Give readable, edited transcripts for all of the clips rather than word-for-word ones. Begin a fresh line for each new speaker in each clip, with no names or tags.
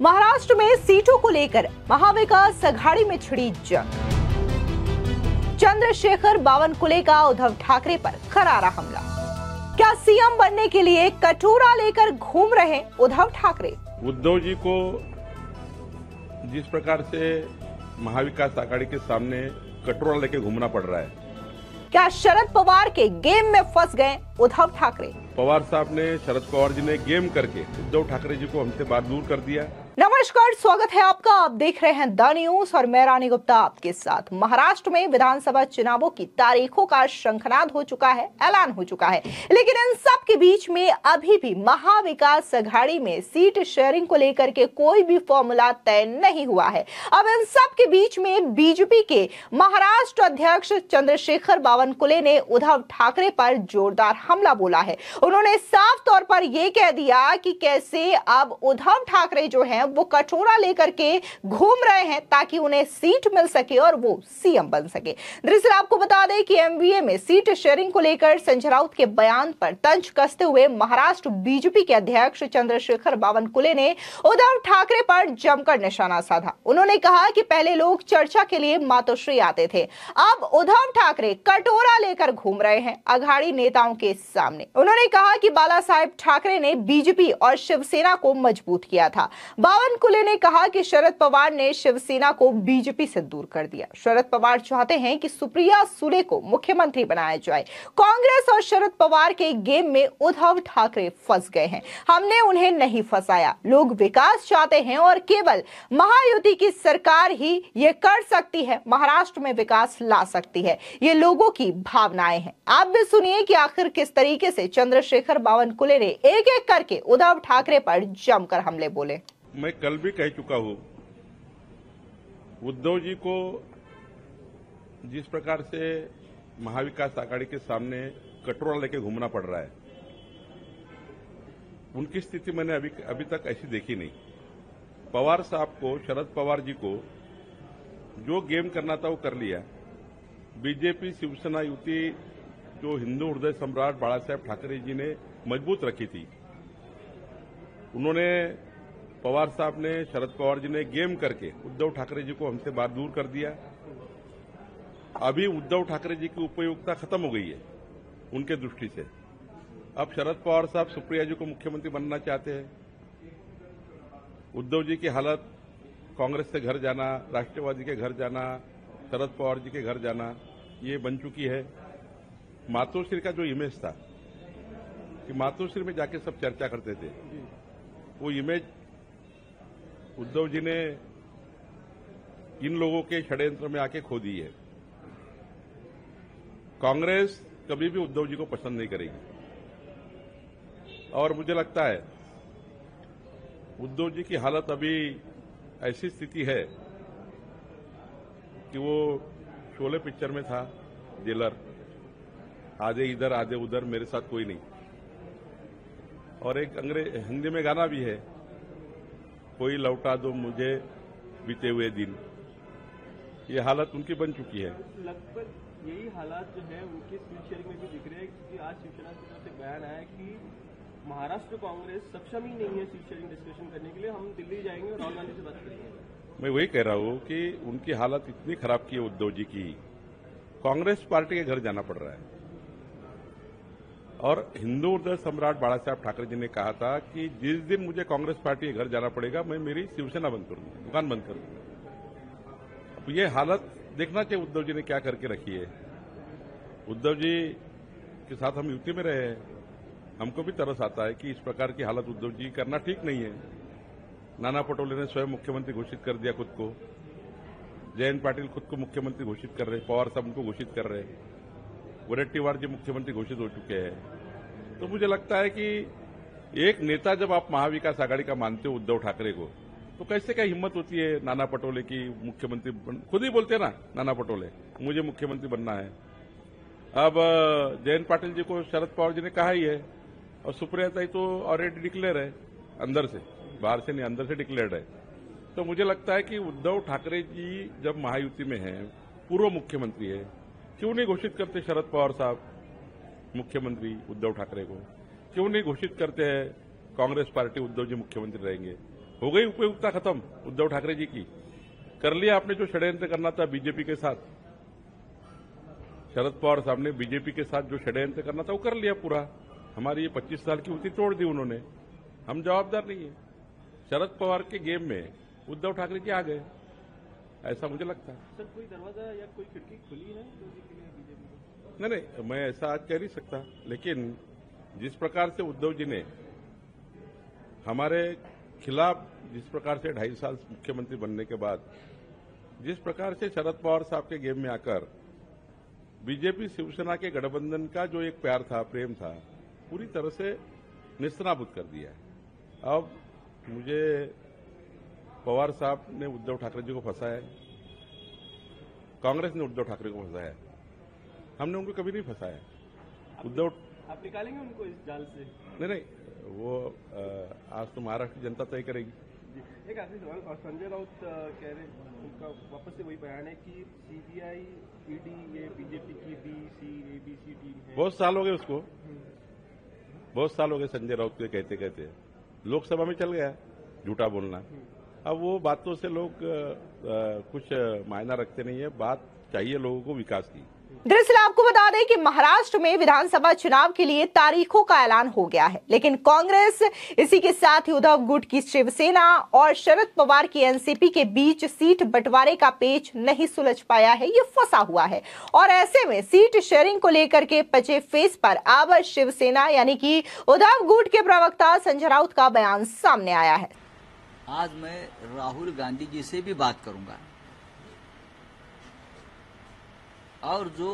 महाराष्ट्र में सीटों को लेकर महाविकास अघाड़ी में छिड़ी जंग। चंद्रशेखर बावनकुले का उद्धव ठाकरे पर करारा हमला। क्या सीएम बनने के लिए कटोरा लेकर घूम रहे उद्धव ठाकरे?
उद्धव जी को जिस प्रकार से महाविकास अघाड़ी के सामने कटोरा लेके घूमना पड़ रहा है,
क्या शरद पवार के गेम में फंस गए उद्धव ठाकरे?
पवार साहब ने, शरद पवार जी ने गेम करके उद्धव ठाकरे जी को हमसे बात दूर कर दिया।
नमस्कार, स्वागत है आपका। आप देख रहे हैं द न्यूज और मैं रानी गुप्ता आपके साथ। महाराष्ट्र में विधानसभा चुनावों की तारीखों का शंखनाद हो चुका है, ऐलान हो चुका है, लेकिन इन सब के बीच में अभी भी महाविकास अघाड़ी में सीट शेयरिंग को लेकर के कोई भी फॉर्मूला तय नहीं हुआ है। अब इन सब के बीच में बीजेपी के महाराष्ट्र अध्यक्ष चंद्रशेखर बावनकुले ने उद्धव ठाकरे पर जोरदार हमला बोला है। उन्होंने साफ तौर पर यह कह दिया कि कैसे अब उद्धव ठाकरे जो है वो कटोरा लेकर के घूम रहे हैं ताकि उन्हें सीट मिल सके और वो सीएम बन सके। दरअसल आपको बता दें कि एमवीए में सीट शेयरिंग को लेकर संजय राउत के बयान पर तंज कसते हुए महाराष्ट्र बीजेपी के अध्यक्ष चंद्रशेखर बावनकुले ने उद्धव ठाकरे पर जमकर निशाना साधा। उन्होंने कहा कि पहले लोग चर्चा के लिए मातोश्री आते थे, अब उद्धव ठाकरे कटोरा लेकर घूम रहे हैं अघाड़ी नेताओं के सामने। उन्होंने कहा कि बाला साहेब ठाकरे ने बीजेपी और शिवसेना को मजबूत किया था। बावनकुले ने कहा कि शरद पवार ने शिवसेना को बीजेपी से दूर कर दिया। शरद पवार चाहते हैं कि सुप्रिया सुले को मुख्यमंत्री बनाया जाए। कांग्रेस और शरद पवार के गेम में उद्धव ठाकरे फंस गए हैं। हमने उन्हें नहीं फंसाया। लोग विकास चाहते हैं और केवल महायुति की सरकार ही ये कर सकती है, महाराष्ट्र में विकास ला सकती है। ये लोगों की भावनाएं हैं। आप भी सुनिए कि आखिर किस तरीके से चंद्रशेखर बावनकुले ने एक एक करके उद्धव ठाकरे पर जमकर हमले बोले।
मैं कल भी कह चुका हूं, उद्धव जी को जिस प्रकार से महाविकास अघाड़ी के सामने कटोरा लेके घूमना पड़ रहा है, उनकी स्थिति मैंने अभी तक ऐसी देखी नहीं। पवार साहब को, शरद पवार जी को जो गेम करना था वो कर लिया। बीजेपी शिवसेना युति जो हिंदू हृदय सम्राट बाला साहेब ठाकरे जी ने मजबूत रखी थी, उन्होंने, पवार साहब ने, शरद पवार जी ने गेम करके उद्धव ठाकरे जी को हमसे बात दूर कर दिया। अभी उद्धव ठाकरे जी की उपयोगिता खत्म हो गई है उनके दृष्टि से। अब शरद पवार साहब सुप्रिया जी को मुख्यमंत्री बनना चाहते हैं। उद्धव जी की हालत, कांग्रेस से घर जाना, राष्ट्रवादी के घर जाना, शरद पवार जी के घर जाना, ये बन चुकी है। मातोश्री का जो इमेज था कि मातोश्री में जाके सब चर्चा करते थे, वो इमेज उद्धव जी ने इन लोगों के षड्यंत्र में आके खो दी है। कांग्रेस कभी भी उद्धव जी को पसंद नहीं करेगी और मुझे लगता है उद्धव जी की हालत अभी ऐसी स्थिति है कि वो शोले पिक्चर में था, जेलर, आधे इधर आधे उधर, मेरे साथ कोई नहीं। और एक हिंदी में गाना भी है, कोई लौटा दो मुझे बीते हुए दिन। ये हालत उनकी बन चुकी है।
लगभग यही हालात जो है उनकी सीट शेयरिंग में भी दिख रहे हैं, क्योंकि आज शिवसेना की तरफ से बयान आया कि महाराष्ट्र कांग्रेस सक्षम ही नहीं है सीट शेयरिंग डिस्कशन करने के लिए, हम दिल्ली जाएंगे और राहुल गांधी से बात करेंगे।
मैं वही कह रहा हूं कि उनकी हालत इतनी खराब की है उद्धव जी की, कांग्रेस पार्टी के घर जाना पड़ रहा है। और हिंदू हृदय सम्राट बाला साहेब ठाकरे जी ने कहा था कि जिस दिन मुझे कांग्रेस पार्टी के घर जाना पड़ेगा, मैं मेरी शिवसेना बंद कर दूंगा, दुकान बंद कर दूंगा। अब ये हालत देखना चाहिए उद्धव जी ने क्या करके रखी है। उद्धव जी के साथ हम युति में रहे हैं, हमको भी तरस आता है कि इस प्रकार की हालत उद्धव जी करना ठीक नहीं है। नाना पटोले ने स्वयं मुख्यमंत्री घोषित कर दिया खुद को, जयंत पाटिल खुद को मुख्यमंत्री घोषित कर रहे, पवार साहब उनको घोषित कर रहे, वडेट्टीवार जी मुख्यमंत्री घोषित हो चुके हैं। तो मुझे लगता है कि एक नेता जब आप महाविकास अघाड़ी का मानते हो उद्धव ठाकरे को, तो कैसे क्या हिम्मत होती है नाना पटोले की मुख्यमंत्री खुद ही बोलते ना, नाना पटोले मुझे मुख्यमंत्री बनना है। अब जयंत पाटिल जी को शरद पवार जी ने कहा ही है और सुप्रिया ताई तो ऑलरेडी डिक्लेयर है, अंदर से, बाहर से नहीं, अंदर से डिक्लेयर्ड है। तो मुझे लगता है कि उद्धव ठाकरे जी जब महायुति में है, पूर्व मुख्यमंत्री है, क्यों नहीं घोषित करते शरद पवार साहब मुख्यमंत्री उद्धव ठाकरे को? क्यों नहीं घोषित करते हैं कांग्रेस पार्टी उद्धव जी मुख्यमंत्री रहेंगे? हो गई उपयुक्तता खत्म उद्धव ठाकरे जी की। कर लिया आपने जो षड्यंत्र करना था बीजेपी के साथ, शरद पवार साहब ने बीजेपी के साथ जो षड्यंत्र करना था वो कर लिया पूरा। हमारी ये 25 साल की उसी तोड़ दी उन्होंने। हम जवाबदार नहीं है। शरद पवार के गेम में उद्धव ठाकरे जी आ गए, ऐसा मुझे लगता है।
सर कोई दरवाजा या कोई खिड़की खुली है उद्धव जी के लिए बीजेपी को?
नहीं, मैं ऐसा आज कह नहीं सकता, लेकिन जिस प्रकार से उद्धव जी ने हमारे खिलाफ, जिस प्रकार से 2.5 साल मुख्यमंत्री बनने के बाद जिस प्रकार से शरद पवार साहब के गेम में आकर बीजेपी शिवसेना के गठबंधन का जो एक प्यार था, प्रेम था, पूरी तरह से निस्तानाबूद कर दिया है। अब मुझे पवार साहब ने उद्धव ठाकरे जी को फंसाया है, कांग्रेस ने उद्धव ठाकरे को फंसाया है, हमने उनको कभी नहीं फंसाया। उद्धव
आप निकालेंगे उनको इस जाल से?
नहीं, वो आज तो महाराष्ट्र की जनता तय करेगी।
एक आखिरी सवाल, और संजय राउत कह रहे, उनका वापस से वही बयान है कि सीबीआई ईडी ये बीजेपी की ABC टीम है।
बहुत साल हो गए उसको, बहुत साल हो गए संजय राउत के कहते कहते। लोकसभा में चल गया झूठा बोलना। अब वो बातों से लोग कुछ मायना रखते नहीं है। बात चाहिए लोगों को विकास की।
दरअसल आपको बता दें कि महाराष्ट्र में विधानसभा चुनाव के लिए तारीखों का ऐलान हो गया है, लेकिन कांग्रेस, इसी के साथ ही उद्धव गुट की शिवसेना और शरद पवार की एनसीपी के बीच सीट बंटवारे का पेच नहीं सुलझ पाया है, ये फंसा हुआ है। और ऐसे में सीट शेयरिंग को लेकर के पचे फेस पर अब शिवसेना यानी कि उद्धव गुट के प्रवक्ता संजय राउत का बयान सामने आया है।
आज मैं राहुल गांधी जी से भी बात करूंगा और जो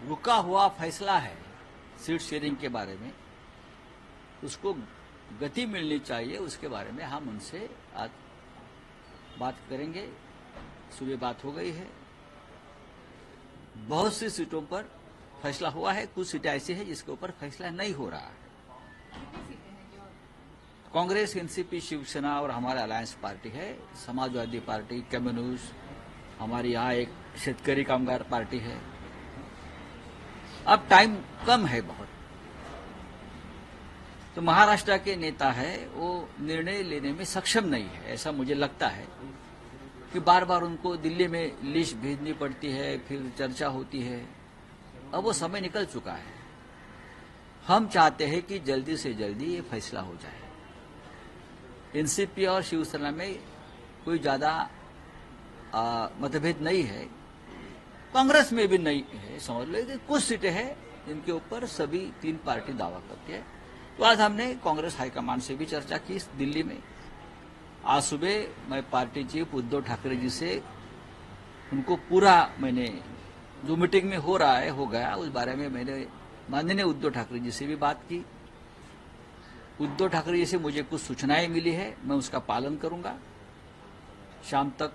रुका हुआ फैसला है सीट शेयरिंग के बारे में, उसको गति मिलनी चाहिए, उसके बारे में हम उनसे आज बात करेंगे। सुबह बात हो गई है। बहुत सी सीटों पर फैसला हुआ है, कुछ सीटें ऐसी है जिसके ऊपर फैसला नहीं हो रहा है। कांग्रेस, एनसीपी, शिवसेना और हमारा अलायंस पार्टी है, समाजवादी पार्टी, कम्युनिस्ट, हमारी यहाँ एक शेतकरी कामगार पार्टी है। अब टाइम कम है बहुत, तो महाराष्ट्र के नेता है वो निर्णय लेने में सक्षम नहीं है, ऐसा मुझे लगता है कि बार बार उनको दिल्ली में लिस्ट भेजनी पड़ती है, फिर चर्चा होती है। अब वो समय निकल चुका है। हम चाहते हैं कि जल्दी से जल्दी ये फैसला हो जाए। एनसीपी और शिवसेना में कोई ज्यादा मतभेद नहीं है, कांग्रेस में भी नहीं है। समझ लो कि कुछ सीटें हैं जिनके ऊपर सभी तीन पार्टी दावा करती है। तो आज हमने कांग्रेस हाईकमान से भी चर्चा की दिल्ली में। आज सुबह मैं पार्टी चीफ उद्धव ठाकरे जी से उनको पूरा मैंने जो मीटिंग में हो रहा है हो गया, उस बारे में मैंने माननीय उद्धव ठाकरे जी से भी बात की। उद्धव ठाकरे जी से मुझे कुछ सूचनाएं मिली है, मैं उसका पालन करूंगा शाम तक,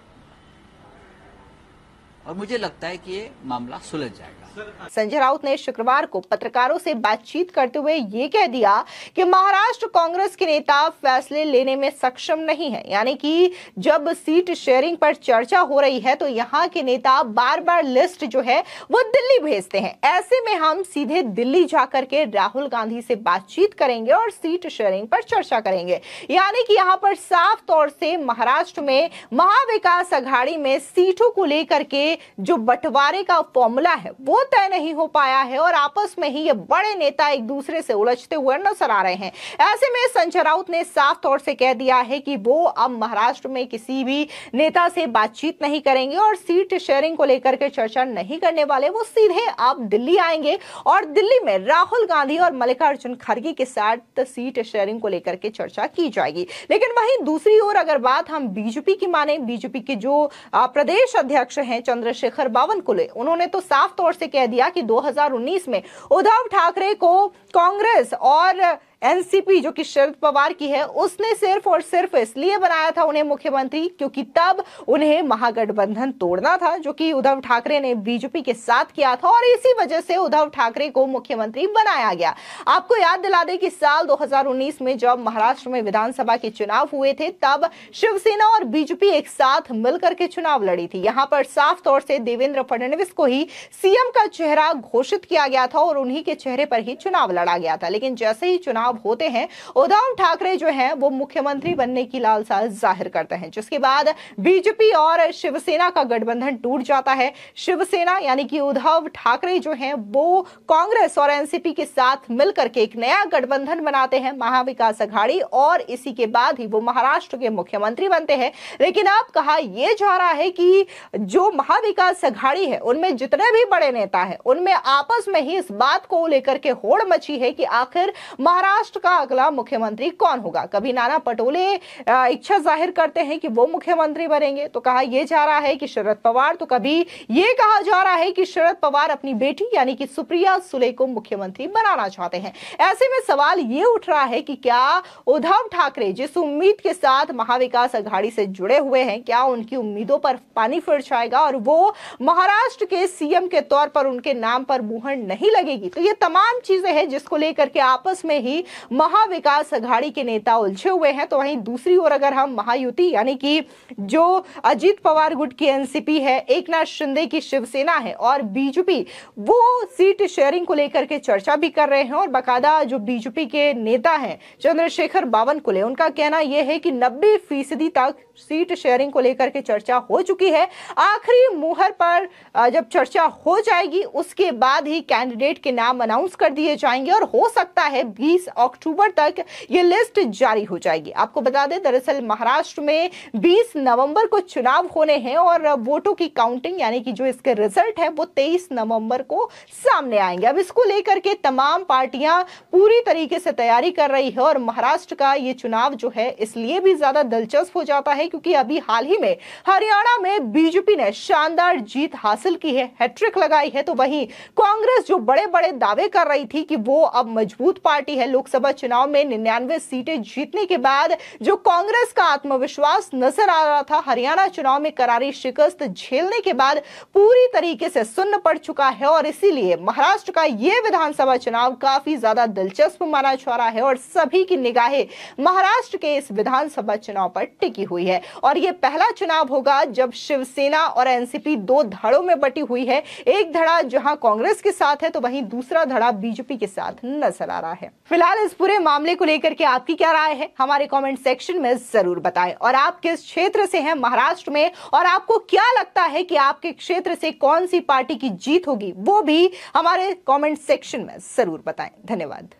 और मुझे लगता है कि ये मामला सुलझ जाएगा।
संजय राउत ने शुक्रवार को पत्रकारों से बातचीत करते हुए ये कह दिया कि महाराष्ट्र कांग्रेस के नेता फैसले लेने में सक्षम नहीं है, यानी कि जब सीट शेयरिंग पर चर्चा हो रही है तो यहाँ के नेता बार बार लिस्ट जो है वो दिल्ली भेजते हैं। ऐसे में हम सीधे दिल्ली जाकर के राहुल गांधी से बातचीत करेंगे और सीट शेयरिंग पर चर्चा करेंगे। यानी कि यहाँ पर साफ तौर से महाराष्ट्र में महाविकास अघाड़ी में सीटों को लेकर के जो बंटवारे का फॉर्मूला है वो तय नहीं हो पाया है और आपस में ही ये बड़े नेता एक दूसरे से उलझते हुए नजर आ रहे हैं। ऐसे में संजय राउत ने साफ तौर से कह दिया है कि वो अब महाराष्ट्र में किसी भी नेता से बातचीत नहीं करेंगे और सीट शेयरिंग को लेकर के चर्चा नहीं करने वाले। वो सीधे अब दिल्ली आएंगे और दिल्ली में राहुल गांधी और मल्लिकार्जुन खड़गे के साथ सीट शेयरिंग को लेकर के चर्चा की जाएगी। लेकिन वहीं दूसरी ओर अगर बात हम बीजेपी की माने, बीजेपी के जो प्रदेश अध्यक्ष हैं चंद्रशेखर बावनकुले, उन्होंने तो साफ तौर से कह दिया कि 2019 में उद्धव ठाकरे को कांग्रेस और एनसीपी जो कि शरद पवार की है उसने सिर्फ और सिर्फ इसलिए बनाया था उन्हें मुख्यमंत्री क्योंकि तब उन्हें महागठबंधन तोड़ना था जो कि उद्धव ठाकरे ने बीजेपी के साथ किया था और इसी वजह से उद्धव ठाकरे को मुख्यमंत्री बनाया गया। आपको याद दिला दें कि साल 2019 में जब महाराष्ट्र में विधानसभा के चुनाव हुए थे तब शिवसेना और बीजेपी एक साथ मिलकर के चुनाव लड़ी थी। यहां पर साफ तौर से देवेंद्र फडणवीस को ही सीएम का चेहरा घोषित किया गया था और उन्हीं के चेहरे पर ही चुनाव लड़ा गया था। लेकिन जैसे ही चुनाव चुनाव होते हैं, उद्धव ठाकरे जो हैं वो मुख्यमंत्री बनने की लालसा जाहिर करते हैं, जिसके बाद बीजेपी और शिवसेना का गठबंधन टूट जाता है। शिवसेना यानी कि उद्धव ठाकरे जो हैं वो कांग्रेस और एनसीपी के साथ मिलकर के एक नया गठबंधन बनाते हैं, महाविकास अघाड़ी, और इसी के बाद ही वो महाराष्ट्र के मुख्यमंत्री बनते हैं। लेकिन अब कहा यह जा रहा है कि जो महाविकास अघाड़ी है उनमें जितने भी बड़े नेता हैं उनमें आपस में ही इस बात को लेकर के होड़ मची है कि आखिर महाराष्ट्र का अगला मुख्यमंत्री कौन होगा। कभी नाना पटोले इच्छा जाहिर करते हैं कि वो मुख्यमंत्री बनेंगे, तो कहा यह जा रहा है कि शरद पवार, तो कभी यह कहा जा रहा है कि शरद पवार अपनी बेटी यानी कि सुप्रिया सुले को मुख्यमंत्री बनाना चाहते हैं। ऐसे में सवाल ये उठ रहा है कि क्या उद्धव ठाकरे जिस उम्मीद के साथ महाविकास अघाड़ी से जुड़े हुए हैं, क्या उनकी उम्मीदों पर पानी फिर जाएगा और वो महाराष्ट्र के सीएम के तौर पर उनके नाम पर मुहर नहीं लगेगी। तो ये तमाम चीजें हैं जिसको लेकर के आपस में ही महाविकास अघाड़ी के नेता उलझे हुए हैं। तो वहीं दूसरी ओर अगर हम महायुति यानी कि जो अजीत पवार गुट की एनसीपी है, एकनाथ शिंदे की शिवसेना है और बीजेपी, वो सीट शेयरिंग को लेकर के चर्चा भी कर रहे हैं। और बाकायदा जो बीजेपी के नेता हैं चंद्रशेखर बावनकुले, उनका कहना यह है कि 90% तक सीट शेयरिंग को लेकर के चर्चा हो चुकी है। आखिरी मुहर पर जब चर्चा हो जाएगी उसके बाद ही कैंडिडेट के नाम अनाउंस कर दिए जाएंगे और हो सकता है 20 अक्टूबर तक ये लिस्ट जारी हो जाएगी। आपको बता दें दरअसल महाराष्ट्र में 20 नवंबर को चुनाव होने हैं और वोटों की काउंटिंग यानी कि जो इसके रिजल्ट है वो 23 नवंबर को सामने आएंगे। अब इसको लेकर के तमाम पार्टियां पूरी तरीके से तैयारी कर रही है और महाराष्ट्र का ये चुनाव जो है इसलिए भी ज्यादा दिलचस्प हो जाता है क्योंकि अभी हाल ही में हरियाणा में बीजेपी ने शानदार जीत हासिल की है, हैट्रिक लगाई है। तो वहीं कांग्रेस जो बड़े बड़े दावे कर रही थी कि वो अब मजबूत पार्टी है, लोकसभा चुनाव में 99 सीटें जीतने के बाद जो कांग्रेस का आत्मविश्वास नजर आ रहा था, हरियाणा चुनाव में करारी शिकस्त झेलने के बाद पूरी तरीके से सुन्न पड़ चुका है और इसीलिए महाराष्ट्र का यह विधानसभा चुनाव काफी ज्यादा दिलचस्प माना जा रहा है और सभी की निगाहें महाराष्ट्र के इस विधानसभा चुनाव पर टिकी हुई है। और यह पहला चुनाव होगा जब शिवसेना और एनसीपी दो धड़ों में बटी हुई है, एक धड़ा जहां कांग्रेस के साथ है तो वहीं दूसरा धड़ा बीजेपी के साथ नजर आ रहा है। फिलहाल इस पूरे मामले को लेकर के आपकी क्या राय है हमारे कमेंट सेक्शन में जरूर बताएं और आप किस क्षेत्र से हैं महाराष्ट्र में और आपको क्या लगता है कि आपके क्षेत्र से कौन सी पार्टी की जीत होगी वो भी हमारे कमेंट सेक्शन में जरूर बताएं। धन्यवाद।